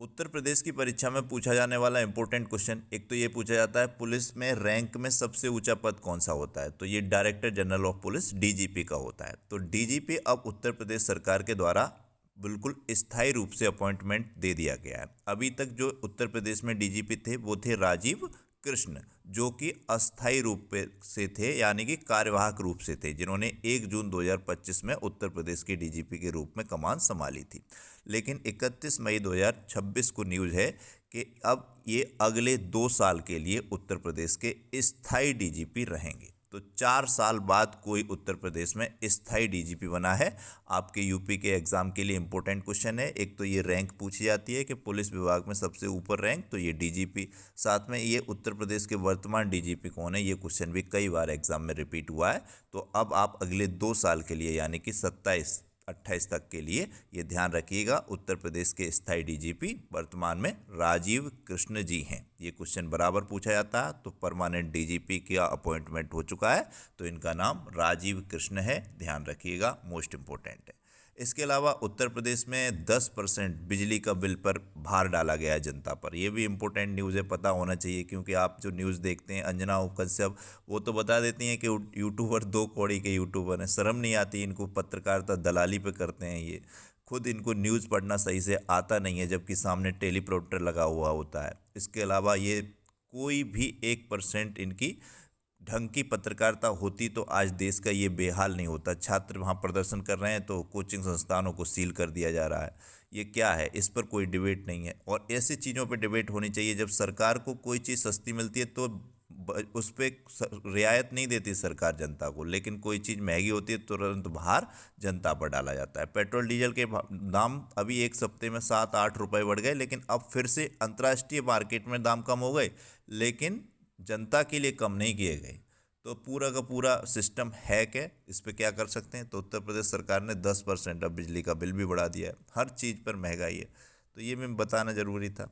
उत्तर प्रदेश की परीक्षा में पूछा जाने वाला इंपॉर्टेंट क्वेश्चन, एक तो ये पूछा जाता है पुलिस में रैंक में सबसे ऊंचा पद कौन सा होता है, तो ये director general of police DGP का होता है। तो डीजीपी अब उत्तर प्रदेश सरकार के द्वारा बिल्कुल स्थायी रूप से अपॉइंटमेंट दे दिया गया है। अभी तक जो उत्तर प्रदेश में डीजीपी थे वो थे राजीव कृष्ण, जो कि अस्थायी रूप से थे, यानी कि कार्यवाहक रूप से थे, जिन्होंने 1 जून 2025 में उत्तर प्रदेश के डीजीपी के रूप में कमान संभाली थी। लेकिन 31 मई 2026 को न्यूज़ है कि अब ये अगले 2 साल के लिए उत्तर प्रदेश के स्थायी डीजीपी रहेंगे। तो 4 साल बाद कोई उत्तर प्रदेश में स्थायी डीजीपी बना है। आपके यूपी के एग्जाम के लिए इंपॉर्टेंट क्वेश्चन है। एक तो ये रैंक पूछी जाती है कि पुलिस विभाग में सबसे ऊपर रैंक, तो ये डीजीपी। साथ में ये उत्तर प्रदेश के वर्तमान डीजीपी कौन है, ये क्वेश्चन भी कई बार एग्जाम में रिपीट हुआ है। तो अब आप अगले 2 साल के लिए यानी कि 27-28 तक के लिए ये ध्यान रखिएगा, उत्तर प्रदेश के स्थायी डीजीपी वर्तमान में राजीव कृष्ण जी हैं। ये क्वेश्चन बराबर पूछा जाता है। तो परमानेंट डीजीपी का अपॉइंटमेंट हो चुका है, तो इनका नाम राजीव कृष्ण है, ध्यान रखिएगा, मोस्ट इंपॉर्टेंट है। इसके अलावा उत्तर प्रदेश में 10% बिजली का बिल पर भार डाला गया है जनता पर। यह भी इम्पोर्टेंट न्यूज़ है, पता होना चाहिए, क्योंकि आप जो न्यूज़ देखते हैं अंजना कश्यप वो तो बता देती हैं कि यूट्यूबर 2 कौड़ी के यूट्यूबर हैं, शर्म नहीं आती इनको, पत्रकारिता दलाली पे करते हैं ये। खुद इनको न्यूज़ पढ़ना सही से आता नहीं है, जबकि सामने टेलीप्रोम्प्टर लगा हुआ होता है। इसके अलावा ये कोई भी 1% इनकी ढंग की पत्रकारिता होती तो आज देश का ये बेहाल नहीं होता। छात्र वहाँ प्रदर्शन कर रहे हैं तो कोचिंग संस्थानों को सील कर दिया जा रहा है। ये क्या है, इस पर कोई डिबेट नहीं है। और ऐसी चीज़ों पर डिबेट होनी चाहिए। जब सरकार को कोई चीज़ सस्ती मिलती है तो उस पर रियायत नहीं देती सरकार जनता को, लेकिन कोई चीज़ महंगी होती है तुरंत भार जनता पर डाला जाता है। पेट्रोल डीजल के दाम अभी एक सप्ते में 7-8 रुपये बढ़ गए, लेकिन अब फिर से अंतर्राष्ट्रीय मार्केट में दाम कम हो गए, लेकिन जनता के लिए कम नहीं किए गए। तो पूरा का पूरा सिस्टम हैक है, इस पर क्या कर सकते हैं। तो उत्तर प्रदेश सरकार ने 10% अब बिजली का बिल भी बढ़ा दिया है, हर चीज़ पर महंगाई है। तो ये मैं बताना ज़रूरी था।